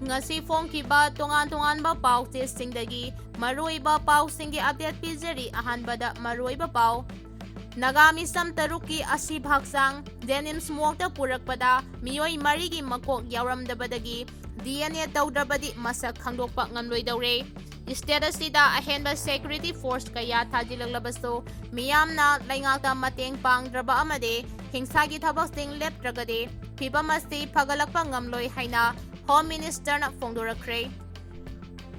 ngasi phongkiba tongan-tonganba pautesingdagi maruiba pausinggi update pizari ahanbada maruiba pau Nagami sam taruki asib haksang denim smokta purakpada miyoi marigi makok yaormdabadagi DNA tawdrabadi masak khangdokpa ngamloidawre Status sida ahenba security force kaya thajilaglabaso miyamna laingakta mateng pangdraba amade hingsagi thabasing leptragade phibamasi phagalakpa ngamloi haina Home Minister na phongdorakre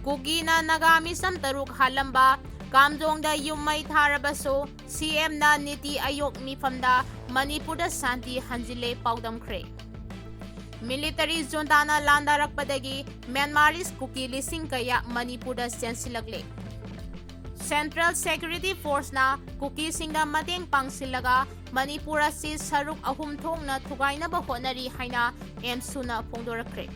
Kuki na Nagami sam taruk halamba Kamjongda yumai tharabaso CM na Niti Ayok mifamda Manipur da Santi hanjile paudamkhre Military junta na landarakpadagi Myanmaris Kuki lising kaya Manipur da sensilagle Central Security Force na Kuki singda mateng pangsilaga Manipur si saruk ahum thong na thugaina ba honari haina MSU na phongdorakre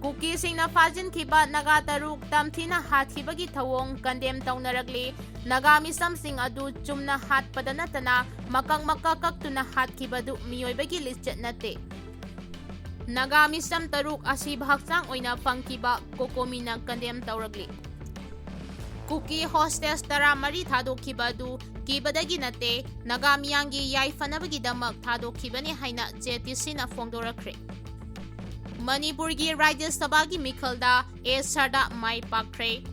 Kuki singna fajin khiba naga taruk tamthina hathibagi thawong kandem taunaragli Nagami samsing adu chumna hat padanatana makang makakaktuna hathibadu miyoibagi listet nate Nagami sam taruk asi bhaksang oina pangkiba kokomina kandem tauragli Kuki hostes tara mari thadokibadu kibadagi nate Nagamiyangi YAIPHANABGINI damak thadokibani haina JTC na phongdorakre Manipuri Rajya Sabha gi Mikhalda Sarda Mai Pakre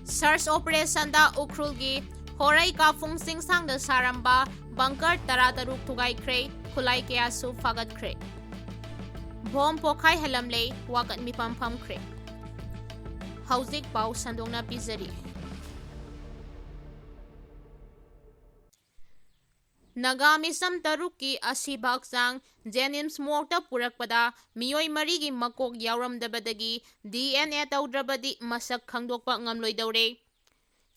Search Operation da Ukhrulgi Horai Kafung Singsang da Saramba Bunker Tarataruk Tugai Kre Kulai Kyasu Fagat Kre Bom Pokai Helamle Wakat Mipam Pam Kre Hauzik Pau Sandongna Pizari Nagami sam taruki asibaksang Jenim smokta purakpada miyoi marigi makok yaormdabadagi DNA tawdrabadi masak khangdokpa ngamloidawre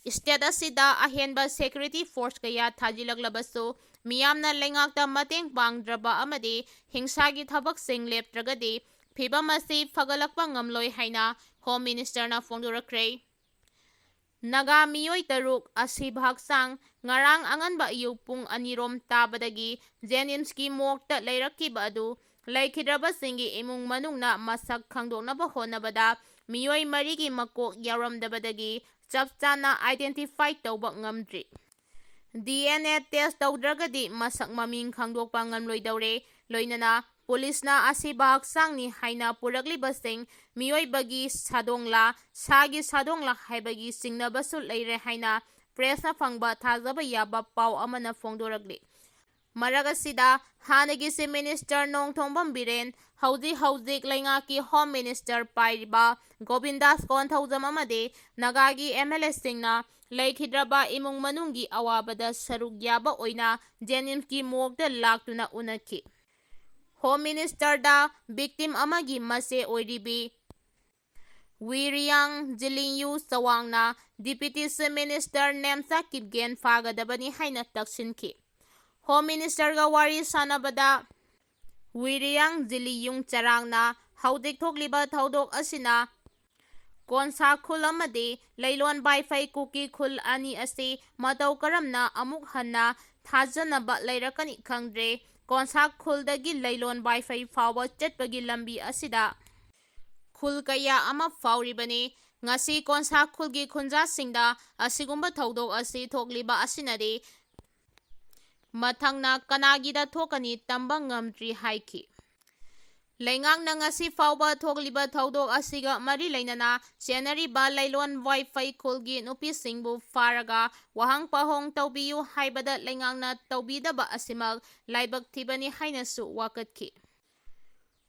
Status sida ahenba security force kaya thajilaglabaso miyamna lengakta mateng pangdraba amade hingsagi thabaksing leptragadi phibamasi phagalakpa ngamloi haina Home Minister na phongdorakre Naga miyoi taruk asibhaksang ngarang anganba yupung anirom tabadagi Jenimski mokta leirakkiba adu laikhidrabasingi imung manungna masak khangdoknaba honabada miyoi marigi makok yaormdabadagi chapchana identify tawba ngamdri DNA test tawdragadi masak maming khangdokpa ngamloidawre loinana Police na asibak sangni haina puraglibasing miyoi bagi sadongla sagi sadongla haibagi singnabasul leire haina press na phangba thajaba yaba pau amana phongdoragli maragasida hanagi si minister nongthongbam biren hauzik laingaki Home Minister pairiba Govindas Konthaujam amade Nagagi MLA singna laikhidraba imung manungi awabada saruk yaba oina Jenimski mokda laktuna unaki Home Minister da victim amagi mase oiribi Wiriyang Jilinyu Sawangna Deputy Minister Nemsa Kibgen fagadabani haina taksinki Home Minister ga wari sanabada Wiriyang Jiliyung Charangna haudik thokliba thaudok asina Konsa khul amade leilon baifai kuki khul ani ase matau karamna amuk hanna thajanaba leirakani khangdre Konsa khul-dagi leilon baifai fawa chatpagi lambi asida khul kaya ama fauribani ngasi konsa khulgi khunja singda asigumba thaudok asi thokliba asinade mathangna kanagida thokani tamba ngamdri haiki Lengang na ngasi fauba thokliba thaudok asiga mari leinana senari ba leilon wifi khulgi nupi singbu faraga wahang pahong tawbiyu haibada lengang na tawbidaba asimal laibak thibani hainasu wakatki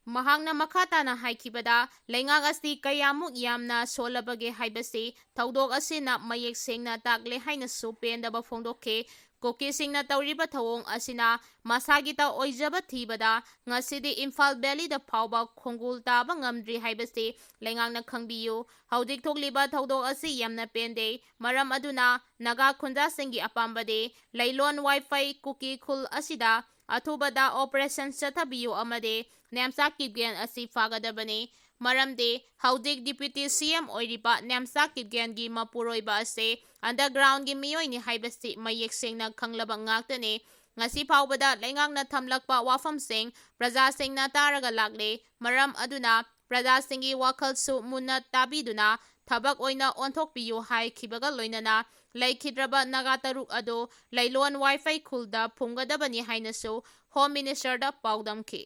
Mahangna makata na haikibada lengang asi kayamuk yamna solabage haibasi thaudok asina mayek sengna takle hainasu pendaba phongdokke Kuki singna tawriba thawong asina masagita oijaba thibada ngasidi Imphal Valley da phawba khongul taba ngamdri haibasi lengangna khangbiyu haudik thokliba thaudok asi yamna pende maram aduna naga khunja singi apambade leilon wifi kuki khul asida athubada operation chathabiyu amade nemsa kibgen asi fagadabani maramde haudik deputy CM oiriba nemsa kibgen gi mapuroiba ase underground gi miyoi ni haibasi mayek sengna khanglaba ngaktane ngasi phawbada lengangna thamlakpa wafam sing praja singna taraga lagle maram aduna ꯄ꯭ꯔꯖꯥꯁꯤꯡꯒꯤ ꯋꯥꯈꯜꯁꯨ ꯃꯨꯟꯅ ꯇꯥꯕꯤꯗꯨꯅ ꯊꯕꯛ ꯑꯣꯏꯅ ꯑꯣꯟꯊꯣꯛꯄꯤꯌꯨ ꯍꯥꯏꯈꯤꯕꯒ ꯂꯣꯏꯅꯅ ꯂꯩꯈꯤꯗ꯭ꯔꯕ ꯅꯥꯒꯥ ꯇꯔꯨꯛ ꯑꯗꯨ ꯂꯩꯂꯣꯟ ꯋꯥꯏꯐꯩ ꯈꯨꯜꯗ ꯐꯨꯝꯒꯗꯕꯅꯤ ꯍꯥꯏꯅꯁꯨ ꯍꯣꯝ ꯃꯤꯅꯤꯁꯇꯔꯗ ꯄꯥꯎꯗꯝꯈꯤ꯫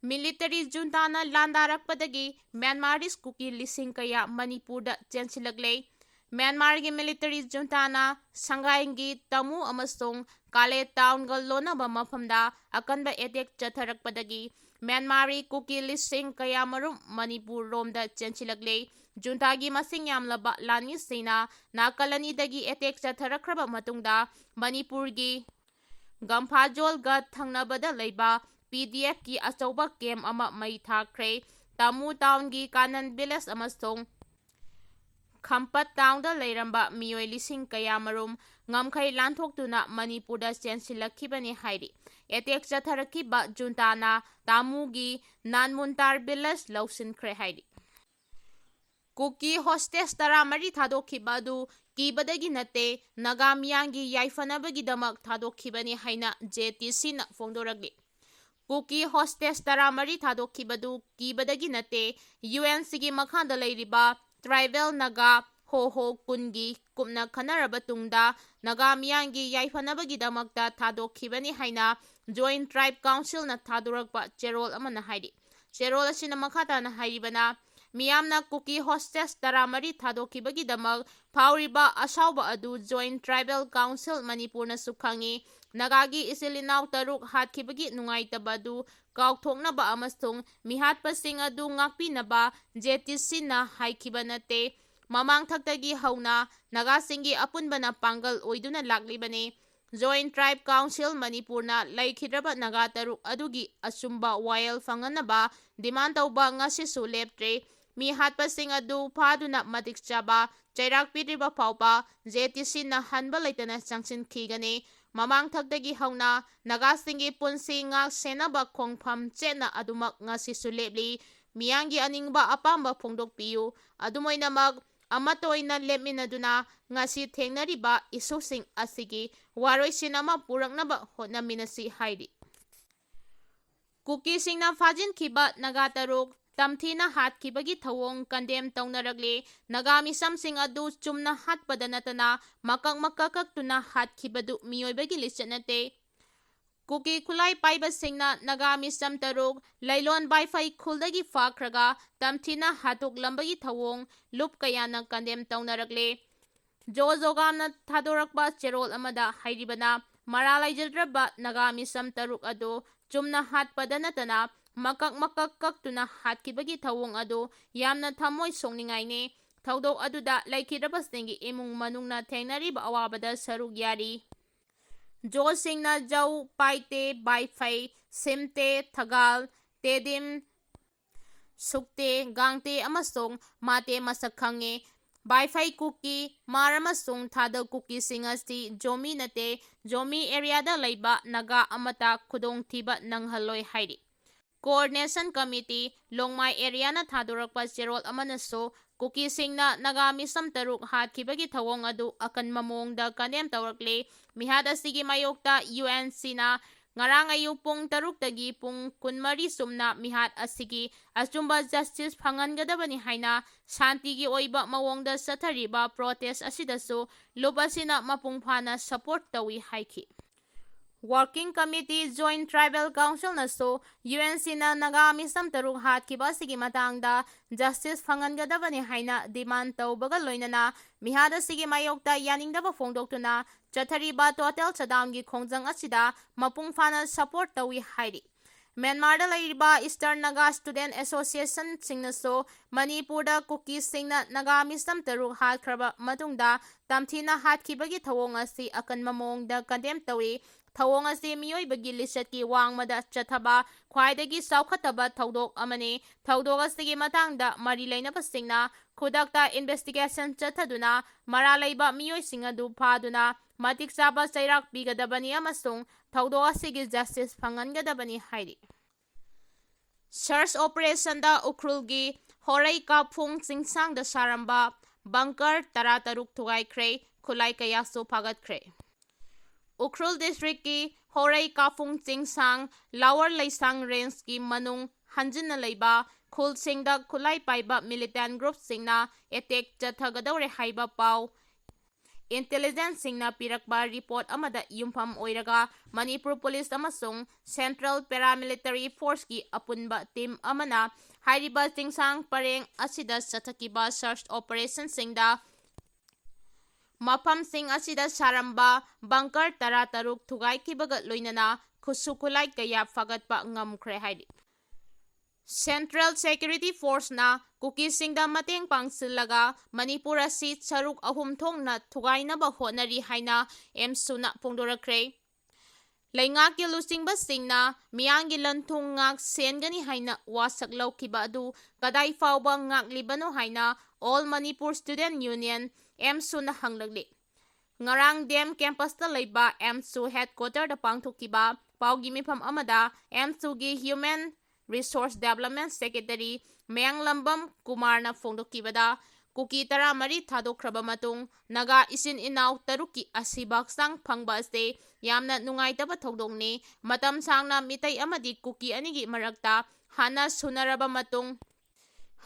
ꯃꯤꯂꯤꯇꯔꯤ ꯖꯨꯟꯇꯥꯅ ꯂꯥꯟꯗꯥꯔꯛꯄꯗꯒꯤ ꯃ꯭ꯌꯥꯟꯃꯥꯔꯤꯁ ꯀꯨꯀꯤ ꯂꯤꯁꯤꯡ ꯀꯌꯥ ꯃꯅꯤꯄꯨꯔꯗ ꯆꯦꯟꯁꯤꯜꯂꯛꯂꯦ꯫ ꯃ꯭ꯌꯥꯟꯃꯥꯔꯒꯤ ꯃꯤꯂꯤꯇꯔꯤ ꯖꯨꯟꯇꯥꯅ ꯁꯪꯒꯥꯏꯒꯤ ꯇꯝꯃꯨ ꯑꯃꯁꯨꯡ ꯀꯥꯂꯦ ꯇꯥꯎꯟꯒ ꯂꯣꯟꯅꯕ ꯃꯐꯝꯗ ꯑꯀꯟꯕ ꯑꯦꯇꯦꯛ ꯆꯠꯊꯔꯛꯄꯗꯒꯤ ꯃ꯭ꯌꯥꯟꯃꯥꯔꯤ ꯀꯨꯀꯤ ꯂꯤꯁꯤꯡ ꯀꯌꯥꯃꯔꯨꯝ ꯃꯅꯤꯄꯨꯔ ꯔꯣꯝꯗ ꯆꯦꯟꯁꯤꯜꯂꯛꯂꯦ꯫ ꯖꯨꯟꯇꯥꯒꯤ ꯃꯁꯤꯡ ꯌꯥꯝꯂꯕ ꯂꯥꯟꯃꯤꯁꯤꯡꯅ ꯅꯥꯀꯜ ꯑꯅꯤꯗꯒꯤ ꯑꯦꯇꯦꯛ ꯆꯠꯊꯔꯛꯈ꯭ꯔꯕ ꯃꯇꯨꯡꯗ ꯃꯅꯤꯄꯨꯔꯒꯤ ꯒꯝꯐꯥꯖꯣꯜꯒ ꯊꯪꯅꯕꯗ ꯂꯩꯕ PDFꯀꯤ ꯑꯆꯧꯕ ꯀꯦꯝꯞ ꯑꯃ ꯃꯩ ꯊꯥꯈ꯭ꯔꯦ꯫ ꯇꯥꯃꯨ ꯇꯥꯎꯟꯒꯤ ꯀꯥꯅꯟ ꯚꯤꯂꯦꯖ ꯑꯃꯁꯨꯡ ꯈꯝꯄꯠ ꯇꯥꯎꯟꯗ ꯂꯩꯔꯝꯕ ꯃꯤꯑꯣꯏ ꯂꯤꯁꯤꯡ ꯀꯌꯥꯃꯔꯨꯝ ꯉꯝꯈꯩ ꯂꯥꯟꯊꯣꯛꯇꯨꯅ ꯃꯅꯤꯄꯨꯔꯗ ꯆꯦꯟꯁꯤꯜꯂꯛꯈꯤꯕꯅꯤ ꯍꯥꯏꯔꯤ꯫ ꯑꯦꯇꯦꯛ ꯆꯠꯊꯔꯛꯈꯤꯕ ꯖꯨꯟꯇꯥꯅ ꯇꯥꯃꯨꯒꯤ ꯅꯥꯟꯃꯨꯟꯇꯥꯔ ꯚꯤꯂꯦꯖ ꯂꯧꯁꯤꯟꯈ꯭ꯔꯦ ꯍꯥꯏꯔꯤ꯫ ꯀꯨꯀꯤ ꯍꯣꯁꯇꯦꯁ 14 ꯊꯥꯗꯣꯛꯈꯤꯕ ꯑꯗꯨ ꯀꯤꯕꯗꯒꯤ ꯅꯠꯇꯦ, ꯅꯥꯒꯥ ꯃꯤꯌꯥꯝꯒꯤ ꯌꯥꯏꯐꯅꯕꯒꯤꯗꯃꯛ ꯊꯥꯗꯣꯛꯈꯤꯕꯅꯤ ꯍꯥꯏꯅ JTCꯅ ꯐꯣꯡꯗꯣꯔꯛꯂꯤ꯫ ꯀꯨꯀꯤ ꯍꯣꯁꯇꯦꯁ 14 ꯊꯥꯗꯣꯛꯈꯤꯕꯗꯨ ꯀꯤꯕꯗꯒꯤ ꯅꯠꯇꯦ, UNCꯒꯤ ꯃꯈꯥꯗ ꯂꯩꯔꯤꯕ ꯇ꯭ꯔꯥꯏꯕꯦꯜ ꯅꯥꯒꯥ ꯍꯣ ꯀꯨꯟꯒꯤ ꯀꯨꯞꯅ ꯈꯟꯅꯔꯕ ꯇꯨꯡꯗ ꯅꯥꯒꯥ ꯃꯤꯌꯥꯝꯒꯤ ꯌꯥꯏꯐꯅꯕꯒꯤꯗꯃꯛꯇ ꯊꯥꯗꯣꯛꯈꯤꯕꯅꯤ ꯍꯥꯏꯅ ꯖꯣꯏꯟꯠ ꯇ꯭ꯔꯥꯏꯕ ꯀꯥꯎꯟꯁꯤꯜꯅ ꯊꯥꯗꯣꯔꯛꯄ ꯆꯦꯔꯣꯜ ꯑꯃꯅ ꯍꯥꯏꯔꯤ꯫ ꯆꯦꯔꯣꯜ ꯑꯁꯤꯅ ꯃꯈꯥ ꯇꯥꯅ ꯍꯥꯏꯔꯤꯕꯅ ꯃꯤꯌꯥꯝꯅ ꯀꯨꯀꯤ ꯍꯣꯁꯇꯦꯁ 14 ꯊꯥꯗꯣꯛꯈꯤꯕꯒꯤꯗꯃꯛ ꯐꯥꯎꯔꯤꯕ ꯑꯁꯥꯎꯕ ꯑꯗꯨ ꯖꯣꯏꯟꯠ ꯇ꯭ꯔꯥꯏꯕꯦꯜ ꯀꯥꯎꯟꯁꯤꯜ ꯃꯅꯤꯄꯨꯔꯅꯁꯨ ꯈꯪꯏ꯫ ꯅꯥꯒꯥꯒꯤ ꯏꯆꯤꯜ ꯏꯅꯥꯎ 3 ꯍꯥꯠꯈꯤꯕꯒꯤ ꯅꯨꯡꯉꯥꯏꯇꯕ ꯑꯗꯨ ꯀꯥꯎꯊꯣꯛꯅꯕ ꯑꯃꯁꯨꯡ ꯃꯤꯍꯥꯠꯄꯁꯤꯡ ꯑꯗꯨ ꯉꯥꯛꯄꯤꯅꯕ JTCꯅ ꯍꯥꯏꯈꯤꯕ ꯅꯠꯇꯦ, ꯃꯃꯥꯡꯊꯛꯇꯒꯤ ꯍꯧꯅ ꯅꯥꯒꯥꯁꯤꯡꯒꯤ ꯑꯄꯨꯟꯕꯅ ꯄꯥꯡꯒꯜ ꯑꯣꯏꯗꯨꯅ ꯂꯥꯛꯂꯤꯕꯅꯤ꯫ ꯖꯣꯏꯟꯠ ꯇ꯭ꯔꯥꯏꯕ ꯀꯥꯎꯟꯁꯤꯜ ꯃꯅꯤꯄꯨꯔꯅ ꯂꯩꯈꯤꯗ꯭ꯔꯕ ꯅꯥꯒꯥ 3 ꯑꯗꯨꯒꯤ ꯑꯆꯨꯝꯕ ꯋꯥꯌꯦꯜ ꯐꯪꯍꯟꯅꯕ ꯗꯤꯃꯥꯟ ꯇꯧꯕ ꯉꯁꯤꯁꯨ ꯂꯦꯞꯇ꯭ꯔꯦ꯫ ꯃꯤ ꯍꯥꯠꯄꯁꯤꯡ ꯑꯗꯨ ꯐꯥꯗꯨꯅ ꯃꯇꯤꯛ ꯆꯥꯕ ꯆꯩꯔꯥꯛ ꯄꯤꯗ꯭ꯔꯤꯕ ꯐꯥꯎꯕ JTCꯅ ꯍꯟꯕ ꯂꯩꯇꯅ ꯆꯪꯁꯤꯟꯈꯤꯒꯅꯤ꯫ ꯃꯃꯥꯡꯊꯛꯇꯒꯤ ꯍꯧꯅ ꯅꯥꯒꯥꯁꯤꯡꯒꯤ ꯄꯨꯟꯁꯤ ꯉꯥꯛ ꯁꯦꯟꯅꯕ ꯈꯣꯡꯐꯝ ꯆꯦꯠꯅ ꯑꯗꯨꯃꯛ ꯉꯁꯤꯁꯨ ꯂꯦꯞꯂꯤ꯫ ꯃꯤꯌꯥꯝꯒꯤ ꯑꯅꯤꯡꯕ ꯑꯄꯥꯝꯕ ꯐꯣꯡꯗꯣꯛꯄꯤꯌꯨ꯫ ꯑꯗꯨꯝ ꯑꯣꯏꯅꯃꯛ ꯑꯃꯠꯇ ꯑꯣꯏꯅ ꯂꯦꯞꯃꯤꯟꯅꯗꯨꯅ ꯉꯁꯤ ꯊꯦꯡꯅꯔꯤꯕ ꯏꯁꯨꯁꯤꯡ ꯑꯁꯤꯒꯤ ꯋꯥꯔꯣꯏꯁꯤꯟ ꯑꯃ ꯄꯨꯔꯛꯅꯕ ꯍꯣꯠꯅꯃꯤꯟꯅꯁꯤ ꯍꯥꯏꯔꯤ꯫ ꯀꯨꯀꯤꯁꯤꯡꯅ ꯐꯥꯖꯤꯟꯈꯤꯕ ꯅꯥꯒꯥ 3 ꯇꯝꯊꯤꯅ ꯍꯥꯠꯈꯤꯕꯒꯤ ꯊꯧꯑꯣꯡ ꯀꯟꯗꯦꯝ ꯇꯧꯅꯔꯛꯂꯤ꯫ ꯅꯥꯒꯥ ꯃꯤꯁꯝꯁꯤꯡ ꯑꯗꯨ ꯆꯨꯝꯅ ꯍꯥꯠꯄꯗ ꯅꯠꯇꯅ ꯃꯀꯛ ꯀꯛꯇꯨꯅ ꯍꯥꯠꯈꯤꯕꯗꯨ ꯃꯤꯑꯣꯏꯕꯒꯤ ꯂꯤꯆꯠ ꯅꯠꯇꯦ꯫ ꯀꯨꯀꯤ ꯈꯨꯠꯂꯥꯏ ꯄꯥꯏꯕꯁꯤꯡꯅ ꯅꯥꯒꯥ ꯃꯤꯁꯝ 3 ꯂꯩꯂꯣꯟ ꯋꯥꯏꯐꯩ ꯈꯨꯜꯗꯒꯤ ꯐꯥꯈ꯭ꯔꯒ ꯇꯝꯊꯤꯅ ꯍꯥꯠꯇꯣꯛꯂꯝꯕꯒꯤ ꯊꯧꯑꯣꯡ ꯂꯨꯞ ꯀꯌꯥꯅ ꯀꯟꯗꯦꯝ ꯇꯧꯅꯔꯛꯂꯤ꯫ ꯖꯣꯒꯥꯝꯅ ꯊꯥꯗꯣꯔꯛꯄ ꯆꯦꯔꯣꯜ ꯑꯃꯗ ꯍꯥꯏꯔꯤꯕꯅ ꯃꯔꯥꯜ ꯂꯩꯖꯗ꯭ꯔꯕ ꯅꯥꯒꯥ ꯃꯤꯁꯝ 3 ꯑꯗꯨ ꯆꯨꯝꯅ ꯍꯥꯠꯄꯗ ꯅꯠꯇꯅ ꯃꯀꯛ ꯀꯛꯇꯨꯅ ꯍꯥꯠꯈꯤꯕꯒꯤ ꯊꯧꯑꯣꯡ ꯑꯗꯨ ꯌꯥꯝꯅ ꯊꯃꯣꯏ ꯁꯣꯛꯅꯤꯡꯉꯥꯏꯅꯤ꯫ ꯊꯧꯗꯣꯛ ꯑꯗꯨꯗ ꯂꯩꯈꯤꯗ꯭ꯔꯕꯁꯤꯡꯒꯤ ꯏꯃꯨꯡ ꯃꯅꯨꯡꯅ ꯊꯦꯡꯅꯔꯤꯕ ꯑꯋꯥꯕꯗ ꯁꯔꯨꯛ ꯌꯥꯔꯤ꯫ ꯖꯣꯁꯤꯡꯅ ꯖꯧ, ꯄꯥꯏꯇꯦ, ꯕꯥꯏꯐꯩ, ꯁꯤꯝꯇꯦ, ꯊꯒꯥꯜ, ꯇꯦꯗꯤꯝ, ꯁꯨꯛꯇꯦ, ꯒꯥꯡꯇꯦ ꯑꯃꯁꯨꯡ ꯃꯥꯇꯦ ꯃꯁꯛ ꯈꯪꯉꯤ꯫ ꯕꯥꯏꯐꯩ ꯀꯨꯀꯤ, ꯃꯥꯔ ꯑꯃꯁꯨꯡ ꯊꯥꯗ ꯀꯨꯀꯤꯁꯤꯡ ꯑꯁꯤ ꯖꯣꯃꯤ ꯅꯠꯇꯦ, ꯖꯣꯃꯤ ꯑꯦꯔꯤꯌꯥꯗ ꯂꯩꯕ ꯅꯥꯒꯥ ꯑꯃꯠꯇ ꯈꯨꯗꯣꯡꯊꯤꯕ ꯅꯪꯍꯜꯂꯣꯏ ꯍꯥꯏꯔꯤ꯫ ꯀꯣꯑꯣꯔꯗꯤꯅꯦꯁꯟ ꯀꯃꯤꯇꯤ, ꯂꯣꯡꯃꯥꯏ ꯑꯦꯔꯤꯌꯥꯅ ꯊꯥꯗꯣꯔꯛꯄ ꯆꯦꯔꯣꯜ ꯑꯃꯅꯁꯨ ꯀꯨꯀꯤꯁꯤꯡꯅ ꯅꯥꯒꯥ ꯃꯤꯁꯝ 3 ꯍꯥꯠꯈꯤꯕꯒꯤ ꯊꯧꯑꯣꯡ ꯑꯗꯨ ꯑꯀꯟꯕ ꯃꯑꯣꯡꯗ ꯀꯟꯗꯦꯝ ꯇꯧꯔꯛꯂꯤ꯫ ꯃꯤꯍꯥꯠ ꯑꯁꯤꯒꯤ ꯃꯥꯌꯣꯛꯇ UNCꯅ ꯉꯔꯥꯡ ꯑꯌꯨꯛ ꯄꯨꯡ 10ꯇꯒꯤ ꯄꯨꯡ 24 ꯁꯨꯞꯅ ꯃꯤꯍꯥꯠ ꯑꯁꯤꯒꯤ ꯑꯆꯨꯝꯕ ꯖꯁꯇꯤꯁ ꯐꯪꯍꯟꯒꯗꯕꯅꯤ ꯍꯥꯏꯅ ꯁꯥꯟꯇꯤꯒꯤ ꯑꯣꯏꯕ ꯃꯑꯣꯡꯗ ꯆꯠꯊꯔꯤꯕ ꯄ꯭ꯔꯣꯇꯦꯁ ꯑꯁꯤꯗꯁꯨ ꯂꯨꯞ ꯑꯁꯤꯅ ꯃꯄꯨꯡ ꯐꯥꯅ ꯁꯄꯣꯔꯠ ꯇꯧꯏ ꯍꯥꯏꯈꯤ꯫ ꯋꯥꯔꯀꯤꯡ ꯀꯃꯤꯇꯤ, ꯖꯣꯏꯟꯠ ꯇ꯭ꯔꯥꯏꯕꯦꯜ ꯀꯥꯎꯟꯁꯤꯜꯅꯁꯨ UNCꯅ ꯅꯥꯒꯥ ꯃꯤꯁꯝ 3 ꯍꯥꯠꯈꯤꯕ ꯑꯁꯤꯒꯤ ꯃꯇꯥꯡꯗ ꯖꯁꯇꯤꯁ ꯐꯪꯍꯟꯒꯗꯕꯅꯤ ꯍꯥꯏꯅ ꯗꯤꯃꯥꯟ ꯇꯧꯕꯒ ꯂꯣꯏꯅꯅ ꯃꯤꯍꯥꯠ ꯑꯁꯤꯒꯤ ꯃꯥꯌꯣꯛꯇ ꯌꯥꯅꯤꯡꯗꯕ ꯐꯣꯡꯗꯣꯛꯇꯨꯅ ꯆꯠꯊꯔꯤꯕ ꯇꯣꯇꯦꯜ ꯁꯠꯗꯥꯎꯟꯒꯤ ꯈꯣꯡꯖꯪ ꯑꯁꯤꯗ ꯃꯄꯨꯡ ꯐꯥꯅ ꯁꯄꯣꯔꯠ ꯇꯧꯏ ꯍꯥꯏꯔꯤ꯫ ꯃ꯭ꯌꯥꯟꯃꯥꯔꯗ ꯂꯩꯔꯤꯕ ꯏꯁꯇꯔꯟ ꯅꯥꯒꯥ ꯁ꯭ꯇꯨꯗꯦꯟꯠ ꯑꯦꯁꯣꯁꯤꯌꯦꯁꯟꯁꯤꯡꯅꯁꯨ ꯃꯅꯤꯄꯨꯔꯗ ꯀꯨꯀꯤꯁꯤꯡꯅ ꯅꯥꯒꯥ ꯃꯤꯁꯝ 3 ꯍꯥꯠꯈ꯭ꯔꯕ ꯃꯇꯨꯡꯗ ꯇꯝꯊꯤꯅ ꯍꯥꯠꯈꯤꯕꯒꯤ ꯊꯧꯑꯣꯡ ꯑꯁꯤ ꯑꯀꯟꯕ ꯃꯑꯣꯡꯗ ꯀꯟꯗꯦꯝ ꯇꯧꯏ꯫ ꯊꯧꯑꯣꯡ ꯑꯁꯤ ꯃꯤꯑꯣꯏꯕꯒꯤ ꯂꯤꯆꯠꯀꯤ ꯋꯥꯡꯃꯗ ꯆꯠꯊꯕ ꯈ꯭ꯋꯥꯏꯗꯒꯤ ꯆꯥꯎꯈꯠꯇꯕ ꯊꯧꯗꯣꯛ ꯑꯃꯅꯤ꯫ ꯊꯧꯗꯣꯛ ꯑꯁꯤꯒꯤ ꯃꯇꯥꯡꯗ ꯃꯔꯤ ꯂꯩꯅꯕꯁꯤꯡꯅ ꯈꯨꯗꯛꯇ ꯏꯟꯚꯦꯁꯇꯤꯒꯦꯁꯟ ꯆꯠꯊꯗꯨꯅ ꯃꯔꯥꯜ ꯂꯩꯕ ꯃꯤꯑꯣꯏꯁꯤꯡ ꯑꯗꯨ ꯐꯥꯗꯨꯅ ꯃꯇꯤꯛ ꯆꯥꯕ ꯆꯩꯔꯥꯛ ꯄꯤꯒꯗꯕꯅꯤ ꯑꯃꯁꯨꯡ ꯊꯧꯗꯣꯛ ꯑꯁꯤꯒꯤ ꯖꯁꯇꯤꯁ ꯐꯪꯍꯟꯒꯗꯕꯅꯤ ꯍꯥꯏꯔꯤ꯫ ꯁꯔꯆ ꯑꯣꯄꯔꯦꯁꯟꯗ ꯎꯈ꯭ꯔꯨꯜꯒꯤ ꯍꯣꯔꯩ ꯀꯥꯐꯨꯡ ꯆꯤꯡꯁꯥꯡꯗ ꯁꯥꯔꯝꯕ ꯕꯡꯀꯔ 13 ꯊꯨꯒꯥꯏꯈ꯭ꯔꯦ, ꯈꯨꯠꯂꯥꯏ ꯀꯌꯥꯁꯨ ꯐꯥꯒꯠꯈ꯭ꯔꯦ꯫ ꯎꯈ꯭ꯔꯨꯜ ꯗꯤꯁꯇ꯭ꯔꯤꯛꯀꯤ ꯍꯣꯔꯩ ꯀꯥꯐꯨꯡ ꯆꯤꯡꯁꯥꯡ ꯂꯥꯋꯔ ꯂꯩꯁꯥꯡ ꯔꯦꯟꯖꯀꯤ ꯃꯅꯨꯡ hanjinna leiba khulsingda khulai paiba militant group-singna attack chathagadaure haiba pau intelligence singna pirakba report amada yumpham oiraga Manipur Police amasung Central Paramilitary Force ki apunba team amana hairiba tingsang pareng asida chathakiba search operation singda mafam sing asida saramba bunker tara taruk thugai kibaga loinana khusu khulai kaya fagatpa ngamkhre hairi Central Security Force na Kuki singda mateng pangsilaga Manipur asi saruk ahum thongna thugainaba honari haina emsuna phongdorakre Laingaki lusingba singna miyangi lanthung ngak sengani haina wasak laukiba adu kadai fawba ngaklibano haina All Manipur Student Union emsu na hanglagli ngarang dem campus ta leiba emsu headquarter da pangthukiba pawgi mifam amada emsu gi Human Resource Development Secretary Mayanglambam Kumarna phongdokibada Kuki tara mari thadokraba matung naga isin inaw taruki asibaksang phangba ase yamna nungaitaba thodongni matam sangna mitai amadi Kuki anigi marakta hana sunaraba matung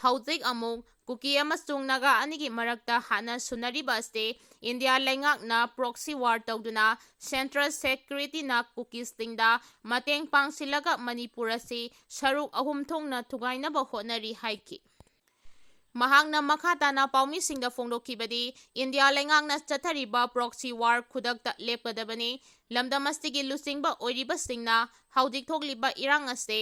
hauzik amuk Kuki amasung naga anigi marakta hana sunariba ase India laingakna proxy war tawduna Central Security na Kuki stingda mateng pangsilaga Manipur ase saruk ahum thongna thugainaba honari haiki Mahangna makhatana paumi singda phongdokibadi India laingakna chathariba proxy war khudakta lepkadabani lamdamastigi lusingba oiriba singna haudik thogliba irang ase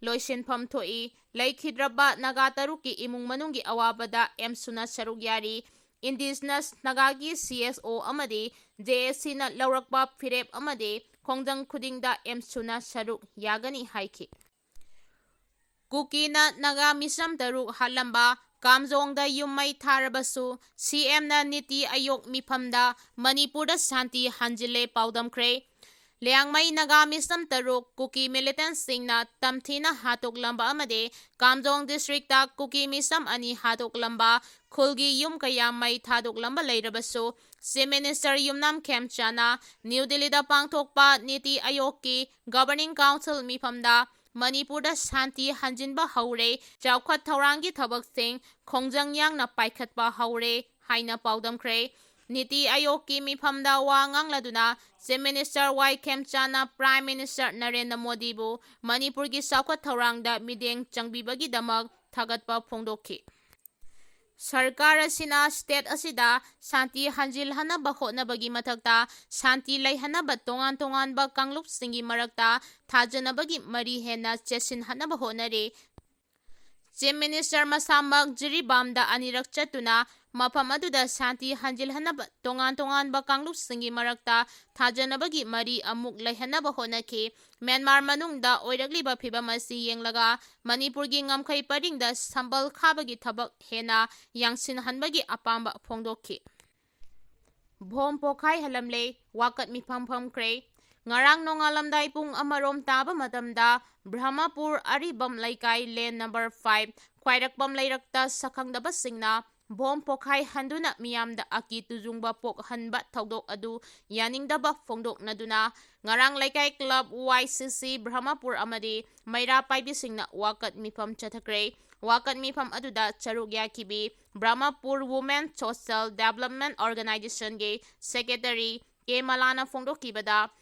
loisinpham thoi laikhidraba naga taruki imung manungi awabada emsuna saruk yari Indigenous Nagagi CSO amadi JSC na laurakba firep amadi khongjang khudingda emsuna saruk yagani haiki Kuki na Naga misram taruk halamba kamjongda yummai tharabasu CM na Niti Ayok mifamda Manipur da Shanti hanjile paudamkhre Liangmai Naga misram taruk Kuki militant singna tamthina hatok lamba amade Kamjong district ta Kuki misram ani hatok lamba khulgi yum kaya mai thadok lamba leirabasu Chief Minister Yumnam Khemchana New Delhi da pangthokpa Niti Ayok ki Governing Council mifamda Manipur da Shanti hanjinba haure chawkhat thaurangi thabaksing khongjang yangna paikhatpa haure haina paudamkhre Niti Ayok ki mifamda wa ngangladuna Chief Minister Y Khemchana Prime Minister Narendra Modi bu Manipur gi chawkhat thaurangda mideng changbibagi damak thagatpa phongdokhi Sarkar asina state asida Shanti hanjil hanaba hotnabagi mathakta Shanti laihanaba tongan ba kanglup singi marakta thajanabagi mari henna chesin hanaba honare Chief Minister masamak jiribamda anirak chatuna mafam aduda Shanti hanjil hanaba tongan ba kanglup singi marakta thajanabagi mari amuk laihanaba honaki Myanmar manungda oiragliba phibam asi yenglaga Manipur gi ngamkhai paringda sambal khabagi thabak hena yangsin hanbagi apamba phongdokhi Bhom pokhai halamle wakat mifam kre ngarang nongalamdai pung amarom taba matamda Brahmapur Aribam Laikai Lane number 5 khwairakpam lairakta sakhangdaba singna Bom pokhai handuna miyamda aki tujungba pok hanba thaudok adu yaningdaba phongdok naduna ngarang laikai club YCC Brahmapur amadi maira paibisingna wakat mifam chathakre wakat mifam aduda charuk yakibi Brahmapur Women Social Development Organization ge Secretary K Malana phongdokibada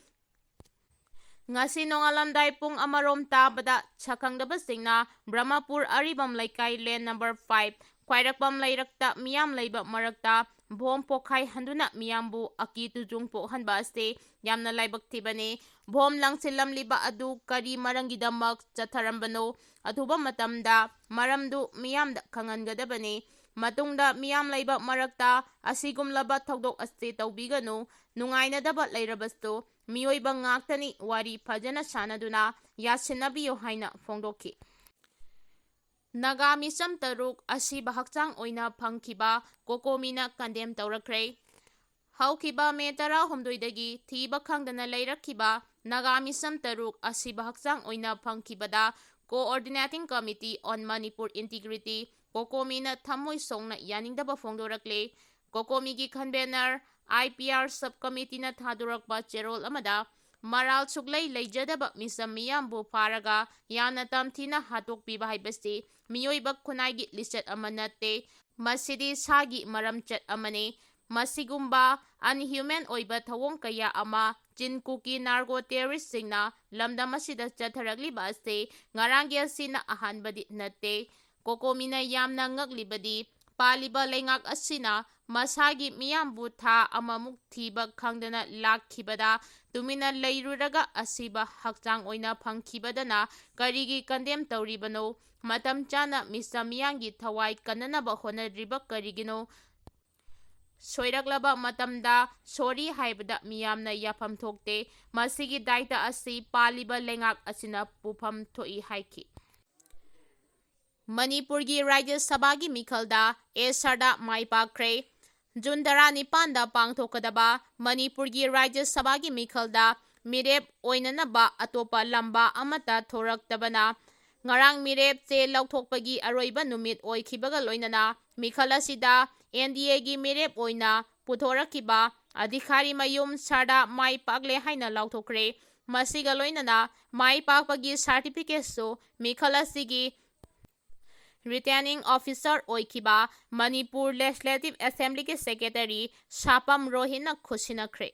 ngasi nongalamdai pung amarom tabada chakhangdaba singna Brahmapur Aribam Laikai Lane number 5 khwairakpam lairakta miyam leiba marakta bhom pokhai handuna miyambu aki tujung po hanba ase yamna laibak thibani bhom langsilam liba adu kari marangi damak chatharambano athuba matamda maramdu miyamda khangangadabani matungda miyam leiba marakta asigumlaba thodok ase tawbiganu nungainadaba leirabastu miyoiba ngaktani wari phajana sanaduna yasinabiyo haina phongdokhi Naga misam taruk asiba hakchang oina phangkiba kokomina kandem tawrakre haukiba me tara homdoidagi thiba khangdana leirakhiba Naga misam taruk asiba hakchang oina phangkibada Coordinating Committee on Manipur Integrity kokomina thamoi songna yaningdaba phongdorakle kokomigi convener IPR subcommittee na thadurakba cherol amada Maral suklay leijadaba misam miyambu faraga yana tamthina hatokpiba haibasi miyoiba khunaygi listed ama natte masidi sagi maramchat amane masigumba unhuman oiba thawong kaya ama Kuki narco terrorist singna lamdam asida chatharagliba ase ngarangi asina ahanbadi natte kokomina yamna ngaglibadi paliba lengak asina masagi miyambu tha amamuk thiba khangdana lakhibada tumina leiruraga asiba hakchang oina phangkhibadana karigi condemn tawribano matam chana misamiyangi thawai kananaba honadriba karigino soiraklaba matamda sori haibada miyamna yafam thokte masigi daita asi paliba lengak asina pufam thoi haiki Manipurgi Rajya Sabhagi Mikhalda Esarda Maipakre June 19 pangthokadaba Manipurgi Rajya Sabhagi Mikhalda mirep oinanaba atopa lamba amata thoraktabana ngarang mirep che lauthokpagi aroiba numit oikhibaga loinana mikhal asida NDA gi mirep oina puthorakiba adhikari mayum sarda mai pakle haina lauthokre masiga loinana mai pakpagi certificate so mikhal asigi Returning Officer Oikiba Manipur Legislative Assembly के Secretary Shapam Rohina Khusinakhre